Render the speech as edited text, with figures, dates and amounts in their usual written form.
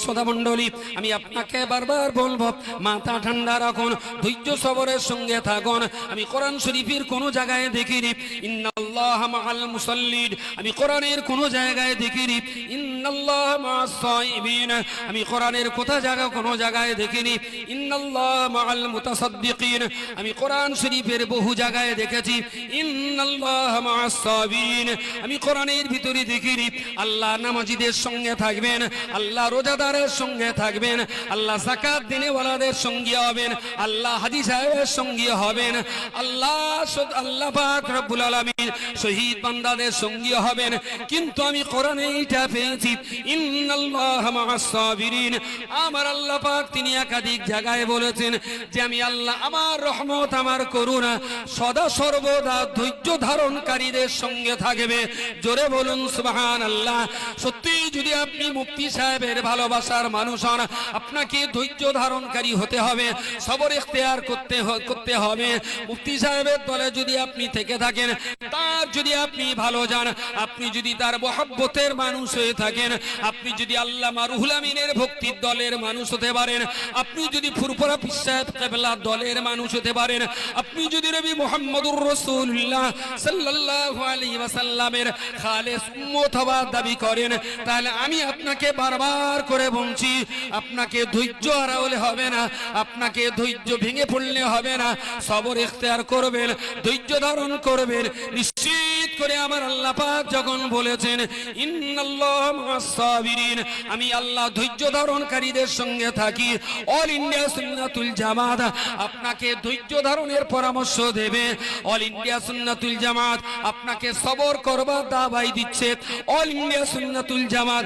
শ্রোতা মণ্ডলী, আমি আপনাকে বারবার বলবো, মাথা ঠান্ডা রাখুন, ধৈর্য সবরের সঙ্গে থাকুন। আমি কোরআন শরীফের কোন জায়গায় দেখিনি ইন্নাল্লাহা মাআল মুসাল্লিন, আমি কোরআনের কোন জায়গায় দেখিনি ইন্নাল্লাহা মাআস সাইবিন, আমি কোরআনের কোন জায়গায় দেখিনি ইন্নাল্লাহা মাআল মুতাসাদ্দিকিন, আমি কোরআন শরীফের বহু জায়গায় দেখেছি ইন্নাল্লাহা মাআস সাবিরিন। আমি কোরআনের ভিতরে দেখিনি আল্লাহ নামাজীদের সঙ্গে থাকবেন, আল্লাহ রোজাদারের সঙ্গে থাকবেন, আল্লাহ যাকাত দিনেওয়ালাদের সঙ্গী হবেন, আল্লাহ হাজী সাহেবের সঙ্গী হবেন, আল্লাহ পাক রব্বুল আলামিন শহীদ বান্দাদের সঙ্গী হবেন। কিন্তু আমি কোরআনে এটা পেয়েছি ইন্নাল্লাহা মাআস সাবিরিন। আমার আল্লাহ পাক তিনি একাধিক জায়গায় বলেছেন যে আমি আল্লাহ, আমার রহমত, আমার করুণা সদা সর্বদা ধৈর্য ধারণকারীদের সঙ্গে থাকবে। জোরে বলুন সুবহানাল্লাহ। সত্যি যদি আপনি মুফতি সাহেবের ভালোবাসার মানুষ হন, আপনাকে ধৈর্য ধারণকারী হতে হবে, সবর ইখতিয়ার করতে হবে। মুফতি সাহেবের দলে যদি আপনি থেকে থাকেন, তার যদি আপনি ভালো যান, আপনি যদি তার মহব্বতের মানুষ হয়ে থাকেন, আপনি যদি আল্লামা রুহুল আমিনের ভক্তির দলের মানুষ হতে পারেন, আপনি যদি ফুরফুরা পীর সাহেব কিবলার দলের মানুষ হতে পারেন, আপনি যদি নবী মুহাম্মদুর রাসূলুল্লাহ সাল্লাল্লাহু আলাইহি ওয়াসাল্লামের খালেস উম্মত হওয়ার দাবি করেন, তাহলে আমি আপনাকে বারবার করে বলছি, আপনাকে ধৈর্য হারালে হবে না, আপনাকে ধৈর্য ভেঙে পড়লে হবে না, সবর ইখতিয়ার করবেন, ধৈর্য ধারণ করবেন। নিশ্চিত করে আমার আল্লাহ পাক যখন বলেছেন ইন্নাল্লাহা মাআস সাবিরিন, আমি আল্লাহ ধৈর্য ধারণকারীদের সঙ্গে থাকি। অল ইন্ডিয়া সুন্নাতুল জামাত আপনাকে ধৈর্য ধারণের পরামর্শ দেবে। অল ইন্ডিয়া সুন্নাতুল জামাত আপনাকে সবর করবার দাওয়াত দিচ্ছে। অল ইন্ডিয়া সুন্নাতুল জামাত